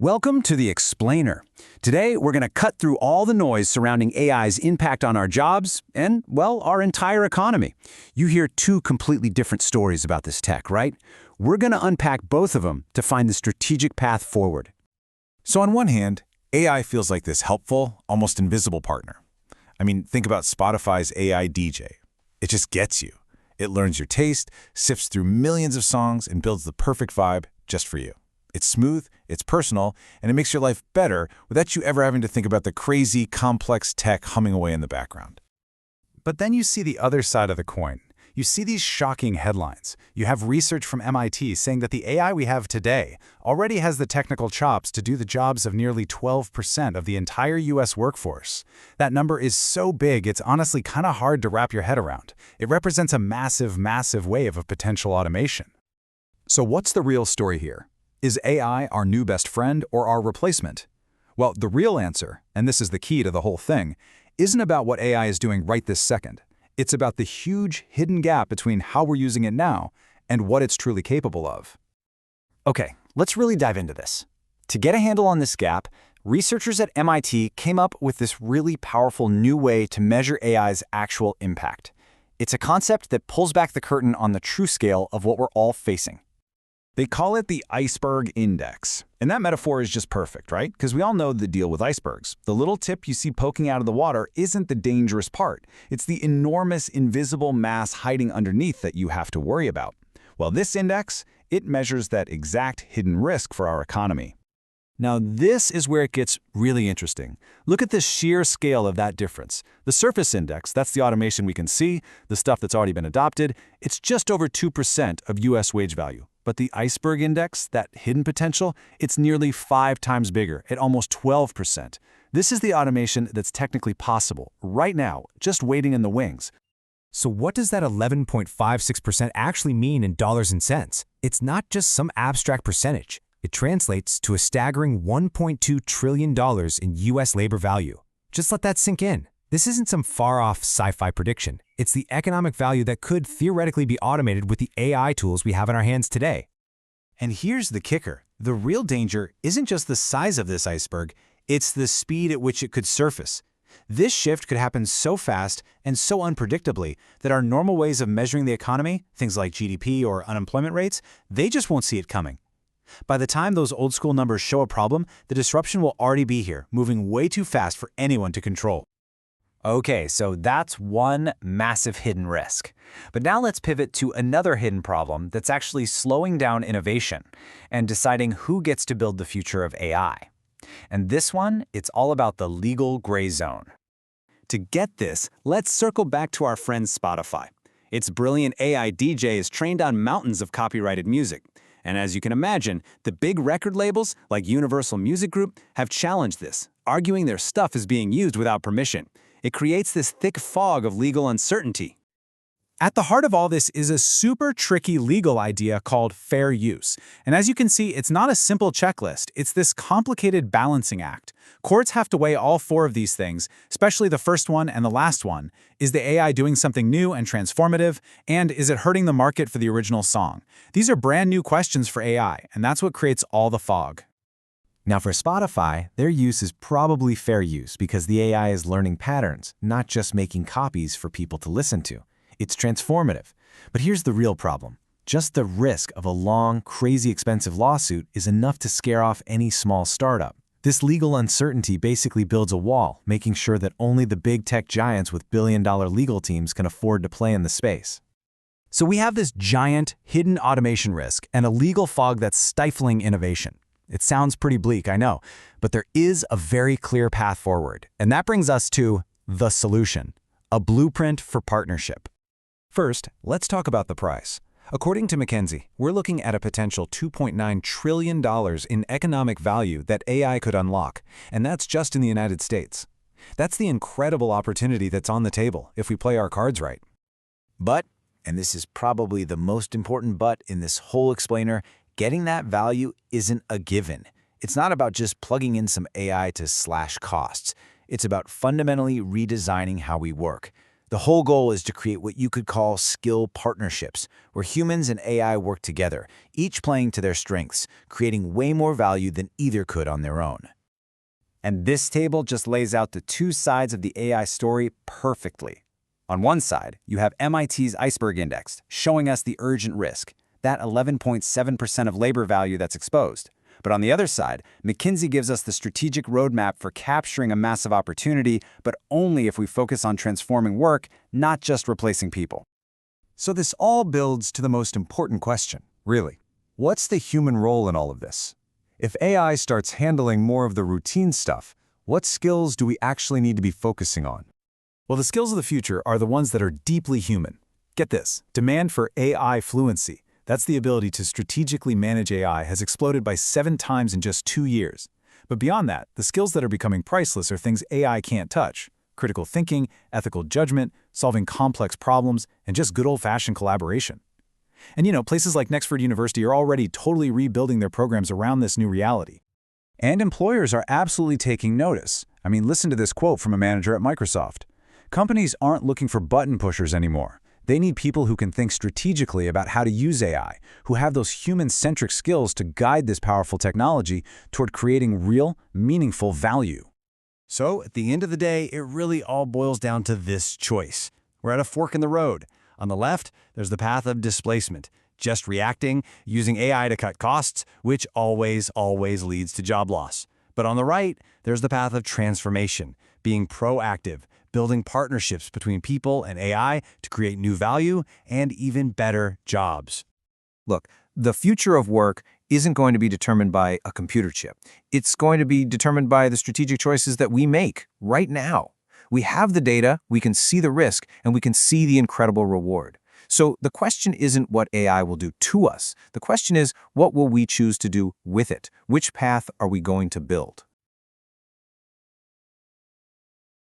Welcome to The Explainer. Today, we're going to cut through all the noise surrounding AI's impact on our jobs and, well, our entire economy. You hear two completely different stories about this tech, right? We're going to unpack both of them to find the strategic path forward. So on one hand, AI feels like this helpful, almost invisible partner. I mean, think about Spotify's AI DJ. It just gets you. It learns your taste, sifts through millions of songs, and builds the perfect vibe just for you. It's smooth, it's personal, and it makes your life better without you ever having to think about the crazy, complex tech humming away in the background. But then you see the other side of the coin. You see these shocking headlines. You have research from MIT saying that the AI we have today already has the technical chops to do the jobs of nearly 12% of the entire US workforce. That number is so big, it's honestly kind of hard to wrap your head around. It represents a massive, massive wave of potential automation. So what's the real story here? Is AI our new best friend or our replacement? Well, the real answer, and this is the key to the whole thing, isn't about what AI is doing right this second. It's about the huge hidden gap between how we're using it now and what it's truly capable of. Okay, let's really dive into this. To get a handle on this gap, researchers at MIT came up with this really powerful new way to measure AI's actual impact. It's a concept that pulls back the curtain on the true scale of what we're all facing. They call it the iceberg index. And that metaphor is just perfect, right? Because we all know the deal with icebergs. The little tip you see poking out of the water isn't the dangerous part. It's the enormous invisible mass hiding underneath that you have to worry about. Well, this index, it measures that exact hidden risk for our economy. Now, this is where it gets really interesting. Look at the sheer scale of that difference. The surface index, that's the automation we can see, the stuff that's already been adopted, it's just over 2% of US wage value. But the iceberg index, that hidden potential, it's nearly 5 times bigger, at almost 12%. This is the automation that's technically possible, right now, just waiting in the wings. So what does that 11.56% actually mean in dollars and cents? It's not just some abstract percentage. It translates to a staggering $1.2 trillion in US labor value. Just let that sink in. This isn't some far-off sci-fi prediction. It's the economic value that could theoretically be automated with the AI tools we have in our hands today. And here's the kicker. The real danger isn't just the size of this iceberg, it's the speed at which it could surface. This shift could happen so fast and so unpredictably that our normal ways of measuring the economy, things like GDP or unemployment rates, they just won't see it coming. By the time those old-school numbers show a problem, the disruption will already be here, moving way too fast for anyone to control. Okay, so that's one massive hidden risk. But now let's pivot to another hidden problem that's actually slowing down innovation and deciding who gets to build the future of AI. And this one, it's all about the legal gray zone. To get this, let's circle back to our friend Spotify. Its brilliant AI DJ is trained on mountains of copyrighted music. And as you can imagine, the big record labels, like Universal Music Group, have challenged this, arguing their stuff is being used without permission. It creates this thick fog of legal uncertainty. At the heart of all this is a super tricky legal idea called fair use. And as you can see, it's not a simple checklist. It's this complicated balancing act. Courts have to weigh all 4 of these things, especially the first one and the last one. Is the AI doing something new and transformative? And is it hurting the market for the original song? These are brand new questions for AI, and that's what creates all the fog. Now for Spotify, their use is probably fair use because the AI is learning patterns, not just making copies for people to listen to. It's transformative. But here's the real problem. Just the risk of a long, crazy expensive lawsuit is enough to scare off any small startup. This legal uncertainty basically builds a wall, making sure that only the big tech giants with billion-dollar legal teams can afford to play in the space. So we have this giant, hidden automation risk and a legal fog that's stifling innovation. It sounds pretty bleak, I know, but there is a very clear path forward. And that brings us to the solution, a blueprint for partnership. First, let's talk about the price. According to McKinsey, we're looking at a potential $2.9 trillion in economic value that AI could unlock, and that's just in the United States. That's the incredible opportunity that's on the table if we play our cards right. But, and this is probably the most important but in this whole explainer, getting that value isn't a given. It's not about just plugging in some AI to slash costs. It's about fundamentally redesigning how we work. The whole goal is to create what you could call skill partnerships, where humans and AI work together, each playing to their strengths, creating way more value than either could on their own. And this table just lays out the two sides of the AI story perfectly. On one side, you have MIT's Iceberg Index, showing us the urgent risk, that 11.7% of labor value that's exposed. But on the other side, McKinsey gives us the strategic roadmap for capturing a massive opportunity, but only if we focus on transforming work, not just replacing people. So this all builds to the most important question, really. What's the human role in all of this? If AI starts handling more of the routine stuff, what skills do we actually need to be focusing on? Well, the skills of the future are the ones that are deeply human. Get this, demand for AI fluency. That's the ability to strategically manage AI has exploded by 7 times in just 2 years. But beyond that, the skills that are becoming priceless are things AI can't touch. Critical thinking, ethical judgment, solving complex problems, and just good old-fashioned collaboration. And places like Nexford University are already totally rebuilding their programs around this new reality. And employers are absolutely taking notice. I mean, listen to this quote from a manager at Microsoft. Companies aren't looking for button pushers anymore. They need people who can think strategically about how to use AI, who have those human-centric skills to guide this powerful technology toward creating real, meaningful value. So, at the end of the day, it really all boils down to this choice. We're at a fork in the road. On the left, there's the path of displacement, just reacting, using AI to cut costs, which always leads to job loss. But on the right, there's the path of transformation, being proactive, building partnerships between people and AI to create new value and even better jobs. Look, the future of work isn't going to be determined by a computer chip. It's going to be determined by the strategic choices that we make right now. We have the data, we can see the risk, and we can see the incredible reward. So the question isn't what AI will do to us. The question is, what will we choose to do with it? Which path are we going to build?